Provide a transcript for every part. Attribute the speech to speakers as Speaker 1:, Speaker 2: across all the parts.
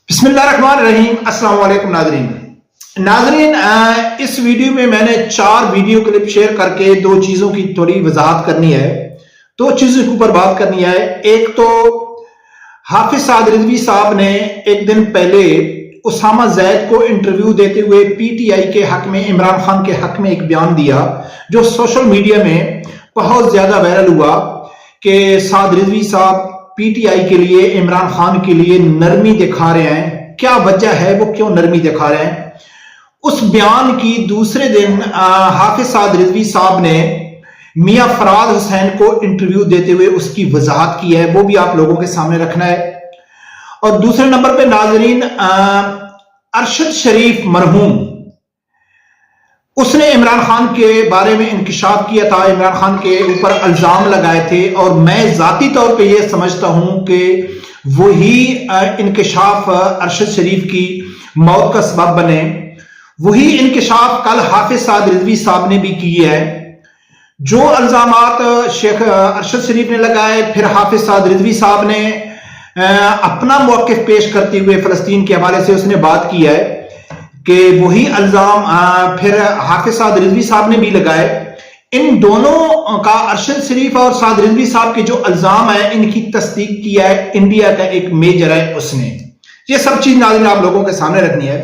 Speaker 1: बिस्मिल्लाहिर्रहमानिर्रहीम। अस्सलाम वालेकुम नाज़रीन, इस वीडियो में मैंने 4 वीडियो क्लिप शेयर करके दो चीज़ों की थोड़ी वजाहत करनी है। दो चीज़ों के ऊपर बात करनी है। एक तो हाफिज साद रिजवी साहब ने एक दिन पहले उसामा जैद को इंटरव्यू देते हुए पीटीआई के हक में, इमरान खान के हक में एक बयान दिया जो सोशल मीडिया में बहुत ज्यादा वायरल हुआ कि साद रिजवी साहब पीटीआई के लिए, इमरान खान के लिए नरमी दिखा रहे हैं। क्या वजह है, वो क्यों नरमी दिखा रहे हैं? उस बयान की दूसरे दिन हाफिज साद रिजवी साहब ने मियां फराद हुसैन को इंटरव्यू देते हुए उसकी वजाहत की है, वो भी आप लोगों के सामने रखना है। और दूसरे नंबर पे नाजरीन, अरशद शरीफ मरहूम, उसने इमरान खान के बारे में इंकशाफ किया था, इमरान खान के ऊपर इल्जाम लगाए थे, और मैं जाती तौर पे ये समझता हूं कि वही इंकशाफ अरशद शरीफ की मौत का सबब बने। वही इंकशाफ कल हाफिज साद रिजवी साहब ने भी की है। जो इल्जामात शेख अरशद शरीफ ने लगाए, फिर हाफिज साद रिजवी साहब ने अपना मौक़िफ़ पेश करते हुए फलस्तीन के हवाले से उसने बात की है कि वही इल्जाम फिर हाफिज साद रिजवी साहब ने भी लगाए। इन दोनों का, अरशद शरीफ और साद रिजवी साहब के जो इल्जाम है, इनकी तस्दीक किया है इंडिया का एक मेजर है उसने। ये सब चीज नाज़रीन आप लोगों के सामने रखनी है।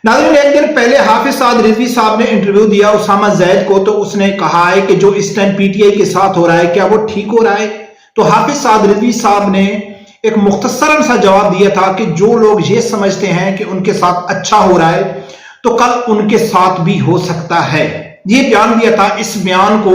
Speaker 1: नाज़रीन, एक दिन पहले हाफिज साद रिजवी साहब ने इंटरव्यू दिया उसामा जैद को, तो उसने कहा है कि जो इस टाइम पीटीआई के साथ हो रहा है, क्या वो ठीक हो रहा है? तो हाफिज साद रिजवी साहब ने एक मुख्तसरन सा जवाब दिया था कि जो लोग ये समझते हैं कि उनके साथ अच्छा हो रहा है, तो कल उनके साथ भी हो सकता है। ये बयान दिया था। इस बयान को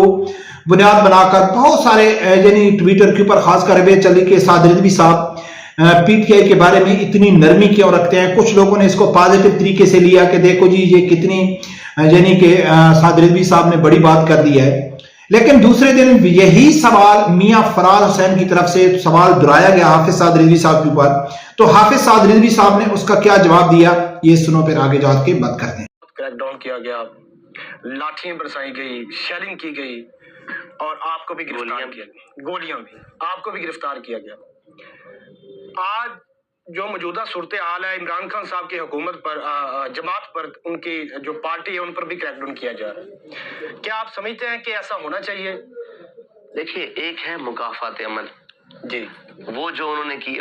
Speaker 1: बुनियाद बनाकर बहुत सारे यानी ट्विटर के ऊपर खासकर वे चली के साद रिजवी साहब पीटीआई के बारे में इतनी नरमी क्यों रखते हैं। कुछ लोगों ने इसको पॉजिटिव तरीके से लिया कि देखो जी ये कितनी यानी कि साद रिजवी साहब ने बड़ी बात कर दी है। लेकिन दूसरे दिन यही सवाल मियां फराद हुसैन की तरफ से सवाल दोहराया गया हाफिज साद रिजवी साहब के ऊपर। तो हाफिज साद रिजवी साहब ने उसका क्या जवाब दिया, ये सुनो, फिर आगे जाके बात करते हैं।
Speaker 2: क्रैकडाउन किया गया, लाठियां बरसाई गई, शेलिंग की गई और आपको भी गिरफ्तार किया गया, गोलियां भी आपको भी गिरफ्तार किया गया। आज जो मौजूदा सूरत हाल है, इमरान खान साहब की हुकूमत पर, जमात पर, उनकी जो पार्टी है उन पर भी क्रैकडाउन किया जा रहा है। क्या आप समझते हैं कि ऐसा होना चाहिए?
Speaker 3: देखिए, एक है मुकाफात अमल
Speaker 2: जी,
Speaker 3: वो जो उन्होंने की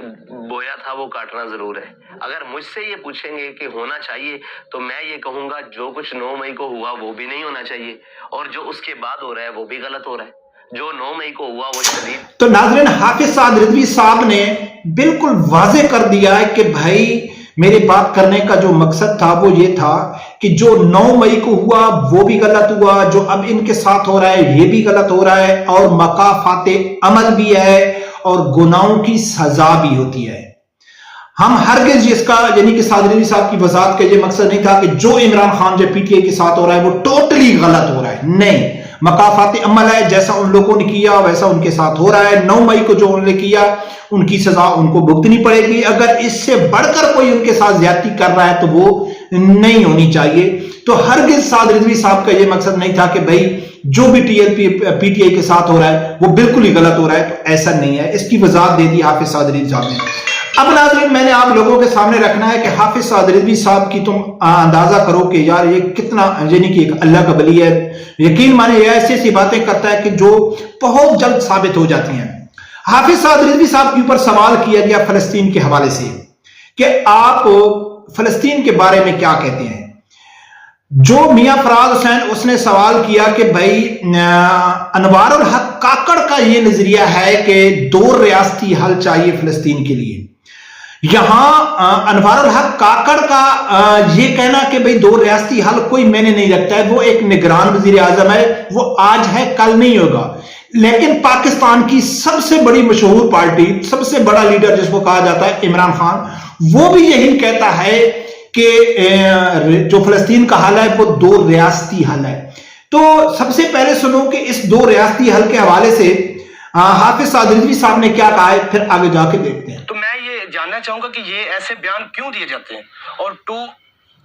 Speaker 3: बोया था वो काटना जरूर है। अगर मुझसे ये पूछेंगे कि होना चाहिए, तो मैं ये कहूंगा जो कुछ 9 मई को हुआ वो भी नहीं होना चाहिए, और जो उसके बाद हो रहा है वो भी गलत हो रहा है। जो 9 मई को हुआ वो शदीद।
Speaker 1: तो नाज़रीन, हाफिज साद रिजवी साहब ने बिल्कुल वाज़ेह कर दिया है कि भाई मेरे बात करने का जो मकसद था वो ये था कि जो 9 मई को हुआ वो भी गलत हुआ, जो अब इनके साथ हो रहा है ये भी गलत हो रहा है, और मकाफाते अमल भी है और गुनाहों की सजा भी होती है। हम हरगिज इसका यानी कि साद रिजवी साहब की वजाहत का ये मकसद नहीं था कि जो इमरान खान जो पीटीआई के साथ हो रहा है वो टोटली गलत हो रहा है। नहीं, मकाफाती अमल है, जैसा उन लोगों ने किया वैसा उनके साथ हो रहा है। 9 मई को जो उन्होंने किया उनकी सजा उनको भुगतनी पड़ेगी। अगर इससे बढ़कर कोई उनके साथ ज्यादती कर रहा है तो वो नहीं होनी चाहिए। तो हरगिज साद रिजवी साहब का यह मकसद नहीं था कि भाई जो भी पीटीआई के साथ हो रहा है वो बिल्कुल ही गलत हो रहा है, तो ऐसा नहीं है। इसकी वजाहत दे दी हाफिज साद रिजवी साहब ने। अब नाज़रीन, मैंने आप लोगों के सामने रखना है कि हाफिज साद रिजवी साहब की तुम अंदाजा करो कि यार ये कितना यानी कि एक अल्लाह का बली है। यकीन माने ये ऐसी ऐसी बातें करता है कि जो बहुत जल्द साबित हो जाती हैं। हाफिज साद रिजवी साहब के ऊपर सवाल किया गया फलस्तीन के हवाले से कि आप फलस्तीन के बारे में क्या कहते हैं। जो मियां फराद हुसैन, उसने सवाल किया कि भाई अनवारुल हक काकड़ का ये नजरिया है कि 2 रियासती हल चाहिए फलस्तीन के लिए। यहां अनवारुल हक काकड़ का ये कहना कि भाई 2 रियासती हल कोई मैंने नहीं रखता है, वो एक निगरान वजीर आजम है, वो आज है कल नहीं होगा। लेकिन पाकिस्तान की सबसे बड़ी मशहूर पार्टी, सबसे बड़ा लीडर जिसको कहा जाता है इमरान खान, वो भी यही कहता है कि जो फलस्तीन का हल है वो 2 रियासती हल है। तो सबसे पहले सुनो कि इस 2 रियासती हल के हवाले से हाफिज साद रिजवी साहब ने क्या कहा है, फिर आगे जाके देखते हैं।
Speaker 2: तो मैं ये जानना चाहूंगा कि ये ऐसे बयान क्यों दिए जाते हैं, और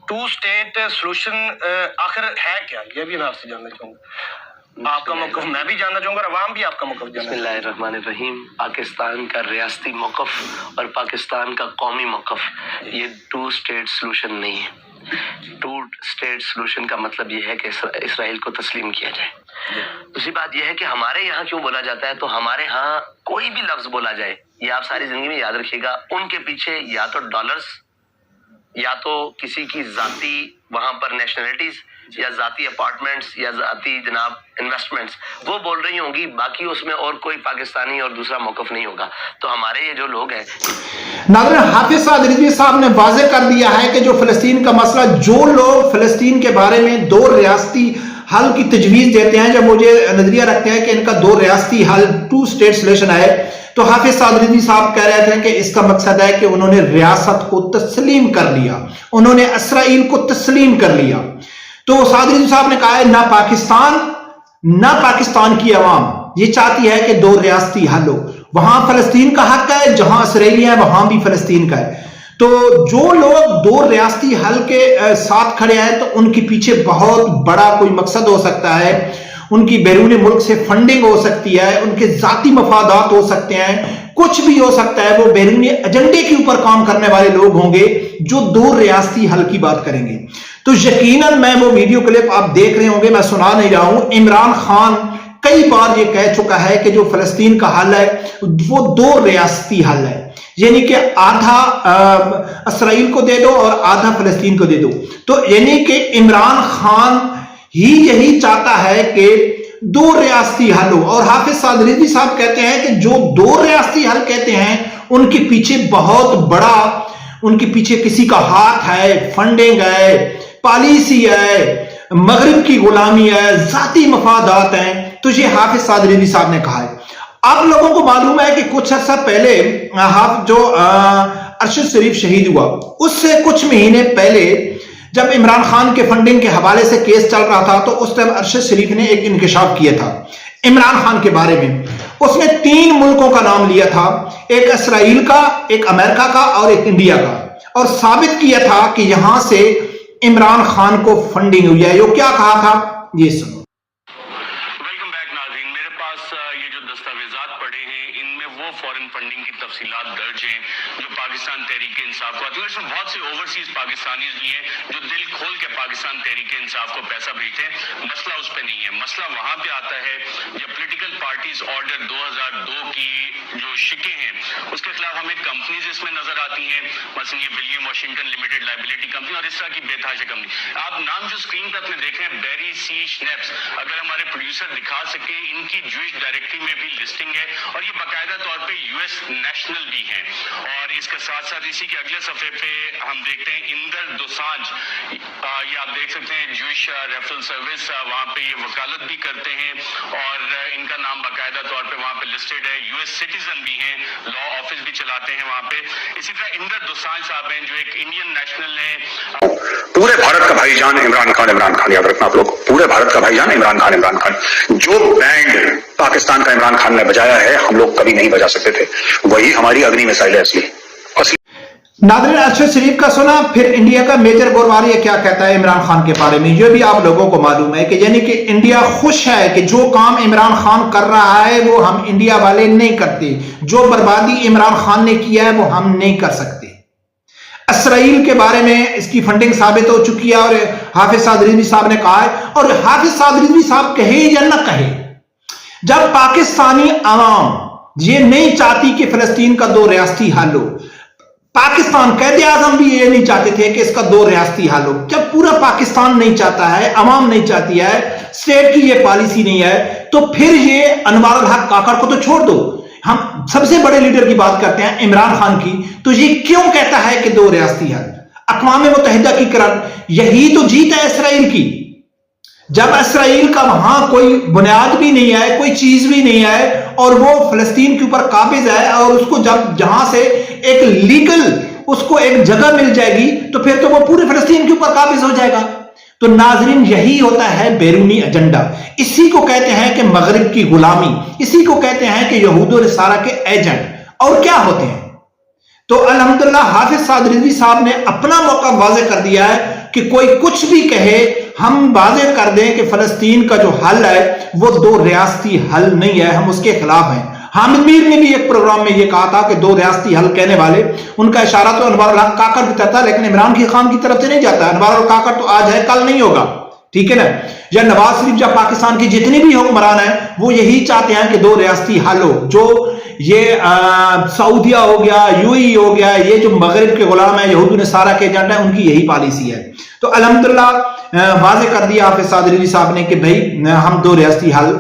Speaker 2: टू स्टेट सोल्यूशन आखिर है क्या, ये भी मैं आपसे जानना चाहूंगा। आपका मौक़िफ़ मैं भी जानना चाहूँगा, और अवाम भी आपका मौक़िफ़ जानना।
Speaker 3: बिस्मिल्लाहिर्रहमानिर्रहीम। पाकिस्तान का रियासती मौक़िफ़ और पाकिस्तान का कौमी मौक़िफ़ ये 2 स्टेट सॉल्यूशन नहीं है। 2 स्टेट सॉल्यूशन का मतलब ये है कि इसराइल को तस्लीम किया जाए। दूसरी बात यह है कि हमारे यहाँ क्यों बोला जाता है, तो हमारे यहाँ कोई भी लफ्ज बोला जाए, ये आप सारी जिंदगी में याद रखिएगा, उनके पीछे या तो डॉलर्स, या तो किसी की जाती वहां पर नेशनलिटीज, या जाती अपार्टमेंट्स, या जाती जनाब इन्वेस्टमेंट्स वो बोल रही होंगी, बाकी उसमें और कोई पाकिस्तानी और दूसरा मौक़िफ़ नहीं होगा। तो हमारे ये जो लोग हैं,
Speaker 1: नाज़रीन, हाफिज साद रिजवी साहब ने वाज़ेह कर दिया है कि जो फ़लस्तीन का मसला, जो लोग फ़लस्तीन के बारे में 2 रियासती हल की तजवीज़ देते हैं, जब मुझे नजरिया रखते हैं कि इनका 2 रियासती हल 2 स्टेट सॉल्यूशन है, तो हाफिज साद रिजवी साहब कह रहे थे कि इसका मकसद है कि उन्होंने रियासत को तस्लीम कर लिया, उन्होंने इसराइल को तस्लीम कर लिया। तो साद रिजवी साहब ने कहा है ना पाकिस्तान की अवाम ये चाहती है कि 2 रियासती हल हो, वहां फ़लस्तीन का हक है, जहां इसराइल है वहां भी फ़लस्तीन का है। तो जो लोग 2 रियासती हल के साथ खड़े हैं, तो उनके पीछे बहुत बड़ा कोई मकसद हो सकता है, उनकी बैरून मुल्क से फंडिंग हो सकती है, उनके जाती मफादात हो सकते हैं, कुछ भी हो सकता है। वो बैरूनी एजेंडे के ऊपर काम करने वाले लोग होंगे जो 2 रियासती हल की बात करेंगे। तो यकीनन मैं वो वीडियो क्लिप आप देख रहे होंगे, मैं सुना नहीं रहा हूं, इमरान खान कई बार ये कह चुका है कि जो फ़लस्तीन का हल है वो 2 रियासती हल है, यानी कि आधा इसराइल को दे दो और आधा फ़लस्तीन को दे दो। तो यानी कि इमरान खान ही यही चाहता है कि 2 रियासती हल हो। और हाफिज साद रिजवी साहब कहते हैं कि जो 2 रियासती हल कहते हैं, उनके पीछे बहुत बड़ा, उनके पीछे किसी का हाथ है, फंडिंग है, पॉलिसी है, मगरिब की गुलामी है, जाती मफादात हैं। तो ये हाफिज साद रिजवी साहब ने कहा है। आप लोगों को मालूम है कि कुछ अर्सा पहले जो अरशद शरीफ शहीद हुआ, उससे कुछ महीने पहले जब इमरान खान के फंडिंग के हवाले से केस चल रहा था, तो उस टाइम अरशद शरीफ ने एक इंकशाफ किया था इमरान खान के बारे में। उसने 3 मुल्कों का नाम लिया था, एक इसराइल का, एक अमेरिका का और एक इंडिया का, और साबित किया था कि यहां से इमरान खान को फंडिंग हुई है। यो क्या कहा था, ये सुनो।
Speaker 4: वेलकम बैक नाज़रीन, मेरे पास ये जो दस्तावेजात पड़े हैं, इनमें वो फॉरेन फंडिंग की तफसीलात दर्ज हैं जो पाकिस्तान तहरीक इंसाफ को आती है। इसमें बहुत से ओवरसीज पाकिस्तानीज भी हैं जो दिल खोल के पाकिस्तान तहरीक इंसाफ को पैसा भेजते हैं। मसला उस पर नहीं है, मसला वहां पे आता है जब पोलिटिकल पार्टीज ऑर्डर 2002 की जो शिकें हैं उसके खिलाफ हमें कंपनीज इसमें नजर आती हैं, मसलन ये William Washington limited liability company और इस तरह की बेतहाशा कंपनी। आप नाम जो स्क्रीन पर अपने देख रहे हैं, बैरी सी स्नैप्स, अगर हमारे प्रोड्यूसर दिखा सके, इनकी ज्यूइश डायरेक्टरी में भी लिस्टिंग है और ये बाकायदा तौर पे यूएस नेशनल भी हैं। और इसके साथ साथ इसी के अगले सफे पे हम देखते हैं इंदर दोसांझ, ये आप देख सकते हैं ज्यूइश रेफरल सर्विस, वहाँ पे ये वकालत भी करते हैं और इनका नाम बाकायदा तौर पे वहाँ पे लिस्टेड है। यूएस सिटीजन भी हैं, लॉ ऑफिस भी चलाते हैं वहाँ पे। इसी तरह इंदर दोसांझ साहब हैं जो एक इंडियन नेशनल है।
Speaker 5: पूरे भारत का भाईजान इमरान खान याद रखना आप लोग, पूरे भारत का भाईजान इमरान खान। जो बैंड पाकिस्तान का इमरान खान ने बजाया है, हम लोग कभी नहीं बजा सकते थे, वही हमारी अग्नि मिसाइल है असली।
Speaker 1: नादरीन, अरशद शरीफ का सुना, फिर इंडिया का मेजर गोरवारी क्या कहता है इमरान खान के बारे में। ये भी आप लोगों को मालूम है कि यानी कि इंडिया खुश है कि जो काम इमरान खान कर रहा है वो हम इंडिया वाले नहीं करते, जो बर्बादी इमरान खान ने किया है वो हम नहीं कर सकते। इसराइल के बारे में इसकी फंडिंग साबित हो चुकी है और हाफिज साद रिजवी साहब ने कहा है। और हाफिज साद रिजवी साहब कहे या न कहे, जब पाकिस्तानी आवाम ये नहीं चाहती कि फिलिस्तीन का 2 रियासती हल हो, पाकिस्तान कायदे आजम भी ये नहीं चाहते थे कि इसका 2 रियासती हल हो, जब पूरा पाकिस्तान नहीं चाहता है, अवाम नहीं चाहती है, स्टेट की ये पॉलिसी नहीं है, तो फिर ये अनवर अल हक काकड़ को तो छोड़ दो, हम सबसे बड़े लीडर की बात करते हैं इमरान खान की, तो ये क्यों कहता है कि 2 रियासती हल? अक़वाम मुत्तहिदा की करार, यही तो जीत है इसराइल की। जब इसराइल का वहां कोई बुनियाद भी नहीं है, कोई चीज भी नहीं है, और वो फिलिस्तीन के ऊपर काबिज है, और उसको जब जहां से एक लीगल उसको एक जगह मिल जाएगी, तो फिर तो वो पूरे फिलिस्तीन के ऊपर काबिज हो जाएगा। तो नाजरीन, यही होता है बैरूनी एजेंडा, इसी को कहते हैं कि मगरिब की गुलामी, इसी को कहते हैं कि यहूद और नसारा के एजेंट। और क्या होते हैं? तो अल्हम्दुलिल्लाह हाफिज साद रिजवी साहब ने अपना मौका वाज़ेह कर दिया है। کہ کوئی کچھ بھی کہے ہم واضح کر دیں کہ فلسطین کا جو حل ہے وہ دو ریاستی حل نہیں ہے، ہم اس کے خلاف ہیں۔ حامد میر نے بھی ایک پروگرام میں یہ کہا تھا کہ دو ریاستی حل کہنے والے، ان کا اشارہ تو انوار الحق کاکڑ کی طرف تھا لیکن عمران خان کی طرف سے نہیں جاتا۔ انوار الحق کاکڑ تو آج ہے کل نہیں ہوگا، ٹھیک ہے نا؟ یا نواز شریف یا پاکستان کے جتنے بھی حکمران ہیں وہ یہی چاہتے ہیں کہ دو ریاستی حل ہو۔ جو یہ سعودیہ ہو گیا، یو ای ہو گیا، یہ جو مغرب کے غلام ہیں، یہود نصارہ کے ایجنٹ ہیں، ان کی یہی پالیسی ہے۔ تو الحمدللہ واضح کر دیا حافظ سعد رضوی صاحب نے کہ بھائی ہم دو ریاستی حل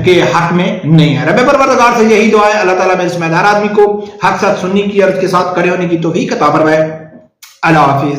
Speaker 1: کے حق میں نہیں ہے۔ رب پروردگار سے یہی دعا ہے، اللہ تعالیٰ میں اس میں ہر آدمی کو حق ساتھ سننے کی اور اس کے ساتھ کھڑے ہونے کی توفیق عطا فرمائے۔ اللہ حافظ۔